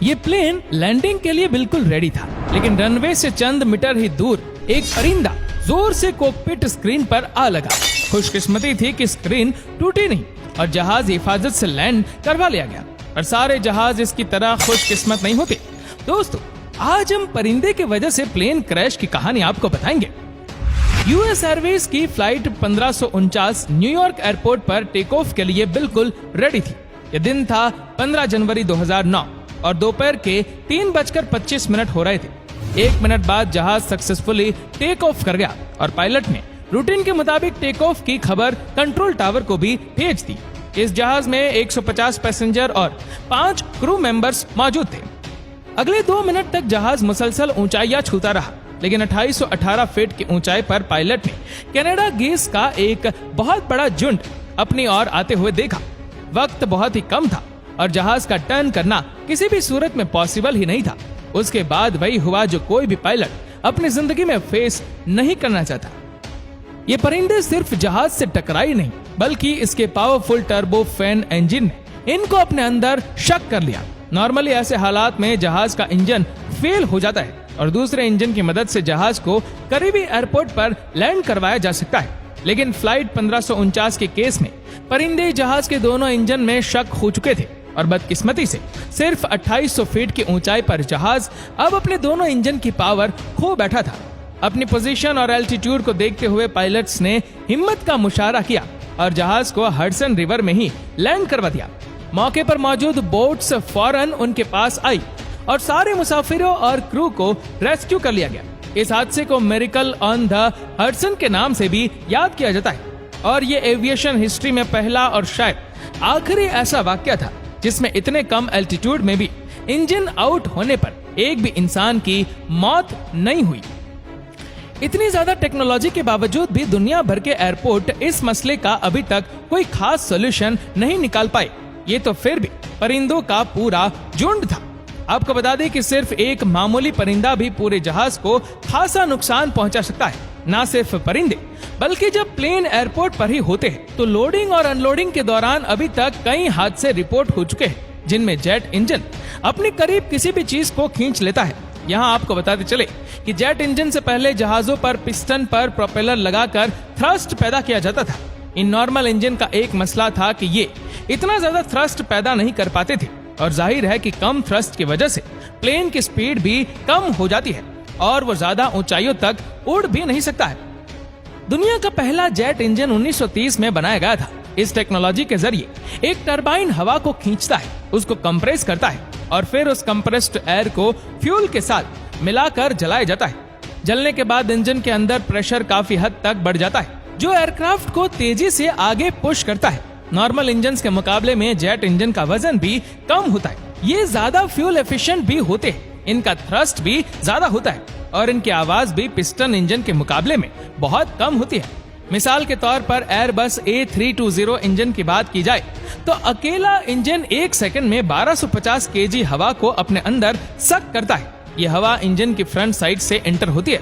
ये plane landing के लिए बिल्कुल रेडी था, लेकिन रनवे से चंद मीटर ही दूर एक परिंदा जोर से कॉकपिट स्क्रीन पर आ लगा। खुशकिस्मती थी कि स्क्रीन टूटी नहीं और जहाज हिफाजत से लैंड करवा लिया गया, और सारे जहाज इसकी तरह खुशकिस्मत नहीं होते। दोस्तों, आज हम परिंदे की वजह से प्लेन क्रैश की कहानी आपको बताएंगे। यूएस एयरवेज की फ्लाइट 1549 न्यूयॉर्क एयरपोर्ट पर टेक ऑफ के लिए बिल्कुल रेडी थी। यह दिन था 15 जनवरी 2009 और दोपहर के 3:25 हो रहे थे। 1 मिनट बाद जहाज सक्सेसफुली टेक ऑफ कर गया और पायलट ने रूटीन के मुताबिक टेक ऑफ की खबर कंट्रोल टावर को भी भेज दी। इस जहाज में 150 पैसेंजर और 5 क्रू मेंबर्स मौजूद थे। अगले 2 मिनट तक जहाज मुसलसल ऊंचाइयां छूता रहा, लेकिन 2818 फीट की ऊंचाई पर पायलट ने कनाडा गीस का एक बहुत बड़ा झुंड अपनी ओर आते हुए देखा। वक्त बहुत ही कम था और जहाज का टर्न करना किसी भी सूरत में पॉसिबल ही नहीं था। उसके बाद वही हुआ जो कोई भी पायलट अपनी जिंदगी में फेस नहीं करना चाहता। ये परिंदे सिर्फ जहाज से टकराई नहीं, बल्कि इसके पावरफुल टर्बो फैन इंजन ने इनको अपने अंदर शक कर लिया। नॉर्मली ऐसे हालात में जहाज का इंजन फेल हो जाता है और दूसरे इंजन की मदद से जहाज को करीबी एयरपोर्ट पर लैंड करवाया जा सकता है, लेकिन फ्लाइट 1549 के केस में परिंदे जहाज के दोनों इंजन में शक हो चुके थे और बदकिस्मती से सिर्फ 2800 फीट की ऊंचाई पर जहाज अब अपने दोनों इंजन की पावर खो बैठा था। अपनी पोजीशन और एल्टीट्यूड को देखते हुए पायलट्स ने हिम्मत का मुशारा किया और जहाज को हडसन रिवर में ही लैंड करवा दिया। मौके पर मौजूद बोट्स फौरन उनके पास आई और सारे मुसाफिरों और क्रू को रेस्क्यू कर लिया गया। इस हादसे को मिरेकल ऑन द हडसन के नाम से भी याद किया जाता है और ये एविएशन हिस्ट्री में पहला और शायद आखिरी ऐसा वाकया था जिसमें इतने कम एल्टीट्यूड में भी इंजन आउट होने पर एक भी इंसान की मौत नहीं हुई। इतनी ज्यादा टेक्नोलॉजी के बावजूद भी दुनिया भर के एयरपोर्ट इस मसले का अभी तक कोई खास सॉल्यूशन नहीं निकाल पाए। ये तो फिर भी परिंदों का पूरा झुंड था। आपको बता दें कि सिर्फ एक मामूली परिंदा भी पूरे जहाज को खासा नुकसान पहुंचा सकता है। ना सिर्फ परिंदे, बल्कि जब प्लेन एयरपोर्ट पर ही होते हैं तो लोडिंग और अनलोडिंग के दौरान अभी तक कई हादसे रिपोर्ट हो चुके हैं, जिनमें जेट इंजन अपने करीब किसी भी चीज को खींच लेता है। यहाँ आपको बताते चले कि जेट इंजन से पहले जहाजों पर पिस्टन पर प्रोपेलर लगाकर थ्रस्ट पैदा किया जाता था। इन नॉर्मल इंजन का एक मसला था कि ये इतना ज्यादा थ्रस्ट पैदा नहीं कर पाते थे और जाहिर है कि कम थ्रस्ट की वजह से प्लेन की स्पीड भी कम हो जाती है और वो ज्यादा ऊंचाइयों तक उड़ भी नहीं सकता है। दुनिया का पहला जेट इंजन 1930 में बनाया गया था। इस टेक्नोलॉजी के जरिए एक टरबाइन हवा को खींचता है, उसको कंप्रेस करता है और फिर उस कंप्रेस्ड एयर को फ्यूल के साथ मिलाकर जलाया जाता है। जलने के बाद इंजन के अंदर प्रेशर काफी हद तक बढ़ जाता है, जो एयरक्राफ्ट को तेजी से आगे पुश करता है। नॉर्मल इंजन के मुकाबले में जेट इंजन का वजन भी कम होता है। ये ज्यादा फ्यूल एफिशिएंट भी होते हैं, इनका थ्रस्ट भी ज्यादा होता है और इनकी आवाज भी पिस्टन इंजन के मुकाबले में बहुत कम होती है। मिसाल के तौर पर एयरबस A320 इंजन की बात की जाए तो अकेला इंजन 1 सेकंड में 1250 केजी हवा को अपने अंदर सक करता है। ये हवा इंजन की फ्रंट साइड से एंटर होती है।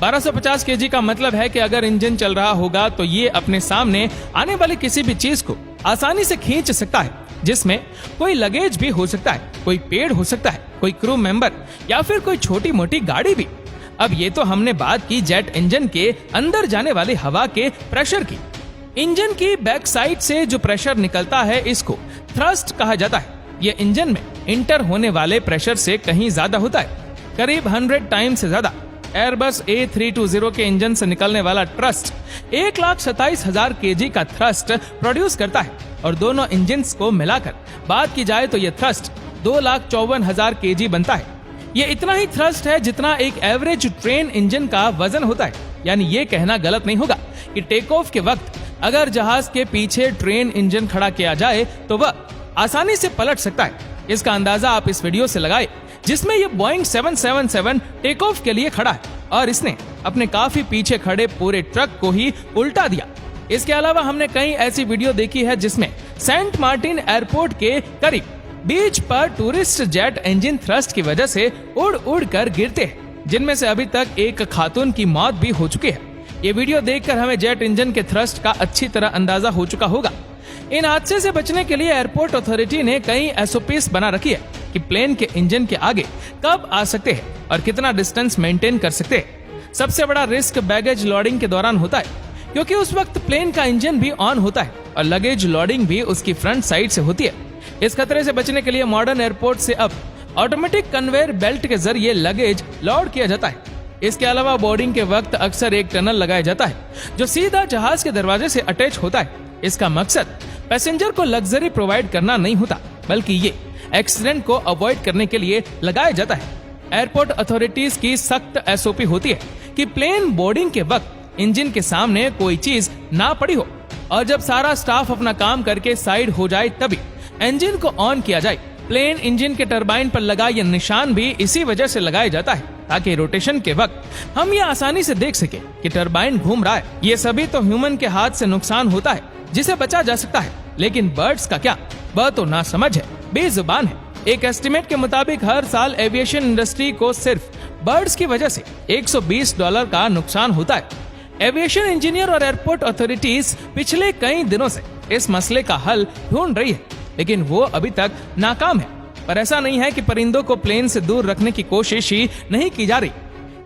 1250 केजी का मतलब है कि अगर इंजन चल रहा होगा तो ये अपने सामने आने वाली किसी भी चीज को आसानी से खींच सकता है, जिसमें कोई लगेज भी हो सकता है, कोई पेड़ हो सकता है, कोई क्रू मेंबर या फिर कोई छोटी मोटी गाड़ी भी। अब ये तो हमने बात की जेट इंजन के अंदर जाने वाली हवा के प्रेशर की। इंजन की बैक साइड से जो प्रेशर निकलता है इसको थ्रस्ट कहा जाता है। ये इंजन में इंटर होने वाले प्रेशर से कहीं ज्यादा होता है, करीब 100 टाइम्स से ज्यादा। एयरबस A320 के इंजन से निकलने वाला थ्रस्ट 1,27,000 केजी का थ्रस्ट प्रोड्यूस करता है और दोनों इंजन को मिलाकर बात की जाए तो यह थ्रस्ट 2,54,000 केजी बनता है। ये इतना ही थ्रस्ट है जितना एक एवरेज ट्रेन इंजन का वजन होता है। यानी ये कहना गलत नहीं होगा कि टेक ऑफ के वक्त अगर जहाज के पीछे ट्रेन इंजन खड़ा किया जाए तो वह आसानी से पलट सकता है। इसका अंदाजा आप इस वीडियो से लगाए जिसमें ये बोइंग 777 टेक ऑफ के लिए खड़ा है और इसने अपने काफी पीछे खड़े पूरे ट्रक को ही उल्टा दिया। इसके अलावा हमने कई ऐसी वीडियो देखी है जिसमें सेंट मार्टिन एयरपोर्ट के करीब बीच पर टूरिस्ट जेट इंजन थ्रस्ट की वजह से उड़ उड़ कर गिरते हैं, जिनमें से अभी तक एक खातून की मौत भी हो चुकी है। ये वीडियो देखकर हमें जेट इंजन के थ्रस्ट का अच्छी तरह अंदाजा हो चुका होगा। इन हादसे से बचने के लिए एयरपोर्ट अथॉरिटी ने कई SOPs बना रखी है। कि प्लेन के इंजन के आगे कब आ सकते हैं और कितना डिस्टेंस मेंटेन कर सकते हैं। सबसे बड़ा रिस्क बैगेज लोडिंग के दौरान होता है, क्योंकि उस वक्त प्लेन का इंजन भी ऑन होता है और लगेज लोडिंग भी उसकी फ्रंट साइड से होती है। इस खतरे से बचने के लिए मॉडर्न एयरपोर्ट से अब ऑटोमेटिक कन्वेयर बेल्ट के जरिए लगेज लोड किया जाता है। इसके अलावा बोर्डिंग के वक्त अक्सर एक टनल लगाया जाता है जो सीधा जहाज के दरवाजे से अटैच होता है। इसका मकसद पैसेंजर को लग्जरी प्रोवाइड करना नहीं होता, बल्कि ये एक्सीडेंट को अवॉइड करने के लिए लगाया जाता है। एयरपोर्ट अथॉरिटीज की सख्त SOP होती है कि प्लेन बोर्डिंग के वक्त इंजन के सामने कोई चीज ना पड़ी हो और जब सारा स्टाफ अपना काम करके साइड हो जाए तभी इंजन को ऑन किया जाए। प्लेन इंजन के टरबाइन पर लगा यह निशान भी इसी वजह से लगाया जाता है ताकि रोटेशन के वक्त हम ये आसानी से देख सके कि टरबाइन घूम रहा है। ये सभी तो ह्यूमन के हाथ से नुकसान होता है जिसे बचा जा सकता है, लेकिन बर्ड्स का क्या? वह तो ना समझ है, बेजुबान है। एक एस्टिमेट के मुताबिक हर साल एविएशन इंडस्ट्री को सिर्फ बर्ड्स की वजह से $120 का नुकसान होता है। एविएशन इंजीनियर और एयरपोर्ट अथॉरिटीज पिछले कई दिनों से इस मसले का हल ढूंढ रही है, लेकिन वो अभी तक नाकाम है। पर ऐसा नहीं है कि परिंदों को प्लेन से दूर रखने की कोशिश ही नहीं की जा रही।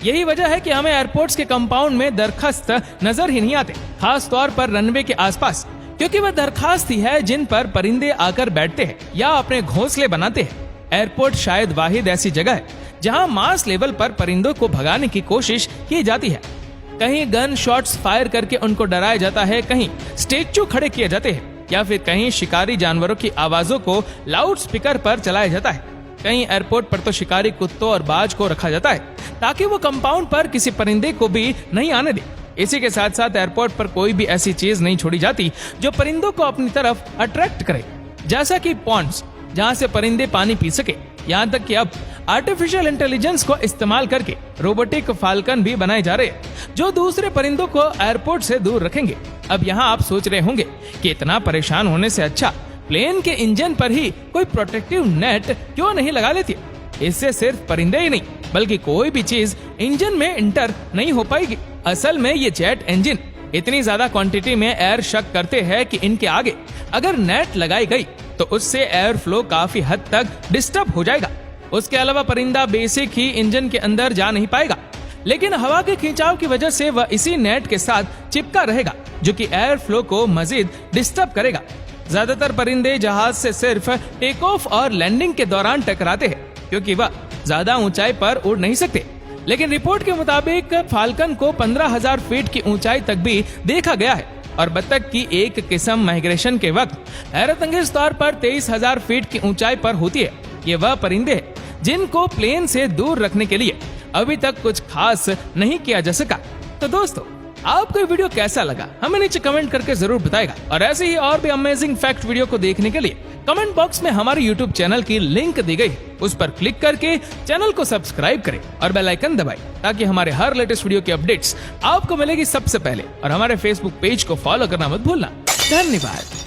यही वजह है कि हमें एयरपोर्ट्स के कंपाउंड में दरखास्त नजर ही नहीं आते, खास तौर पर रनवे के आसपास, क्योंकि वह दरखास्त ही है जिन पर परिंदे आकर बैठते हैं या अपने घोंसले बनाते हैं। एयरपोर्ट शायद वाहिद ऐसी जगह है जहां मास लेवल पर परिंदों को भगाने की कोशिश की जाती है। कहीं गन शॉट्स फायर करके उनको डराया जाता है, कहीं स्टैच्यू खड़े किए जाते हैं या फिर कहीं शिकारी जानवरों की आवाजों को लाउड स्पीकर पर चलाया जाता है। कहीं एयरपोर्ट पर तो शिकारी कुत्तों और बाज को रखा जाता है ताकि वो कंपाउंड पर किसी परिंदे को भी नहीं आने दे। इसी के साथ साथ एयरपोर्ट पर कोई भी ऐसी चीज नहीं छोड़ी जाती जो परिंदों को अपनी तरफ अट्रैक्ट करे, जैसा कि पॉन्ड्स जहां से परिंदे पानी पी सके। यहाँ तक कि अब आर्टिफिशियल इंटेलिजेंस को इस्तेमाल करके रोबोटिक फाल्कन भी बनाए जा रहे हैं जो दूसरे परिंदों को एयरपोर्ट से दूर रखेंगे। अब यहाँ आप सोच रहे होंगे कि इतना परेशान होने से अच्छा प्लेन के इंजन पर ही कोई प्रोटेक्टिव नेट क्यों नहीं लगा लेती? इससे सिर्फ परिंदे ही नहीं बल्कि कोई भी चीज इंजन में इंटर नहीं हो पाएगी। असल में ये जेट इंजन इतनी ज्यादा क्वांटिटी में एयर शक करते हैं कि इनके आगे अगर नेट लगाई गई तो उससे एयर फ्लो काफी हद तक डिस्टर्ब हो जाएगा। उसके अलावा परिंदा बेसिक ही इंजन के अंदर जा नहीं पाएगा, लेकिन हवा के खिंचाव की वजह से वह इसी नेट के साथ चिपका रहेगा जो कि एयर फ्लो को मजीद डिस्टर्ब करेगा। ज्यादातर परिंदे जहाज से सिर्फ टेक ऑफ और लैंडिंग के दौरान टकराते हैं क्योंकि वह ज्यादा ऊंचाई पर उड़ नहीं सकते, लेकिन रिपोर्ट के मुताबिक फाल्कन को 15,000 फीट की ऊंचाई तक भी देखा गया है और बत्तख की एक किस्म माइग्रेशन के वक्त हैरतअंगेज तौर पर 23,000 फीट की ऊंचाई पर होती है। ये वह परिंदे हैं जिनको प्लेन से दूर रखने के लिए अभी तक कुछ खास नहीं किया जा सका। तो दोस्तों, आपको ये वीडियो कैसा लगा हमें नीचे कमेंट करके जरूर बताएगा और ऐसे ही और भी अमेजिंग फैक्ट वीडियो को देखने के लिए कमेंट बॉक्स में हमारे YouTube चैनल की लिंक दी गई है, उस पर क्लिक करके चैनल को सब्सक्राइब करें और बेल आइकन दबाएं ताकि हमारे हर लेटेस्ट वीडियो की अपडेट्स आपको मिलेगी सबसे पहले। और हमारे Facebook पेज को फॉलो करना मत भूलना। धन्यवाद।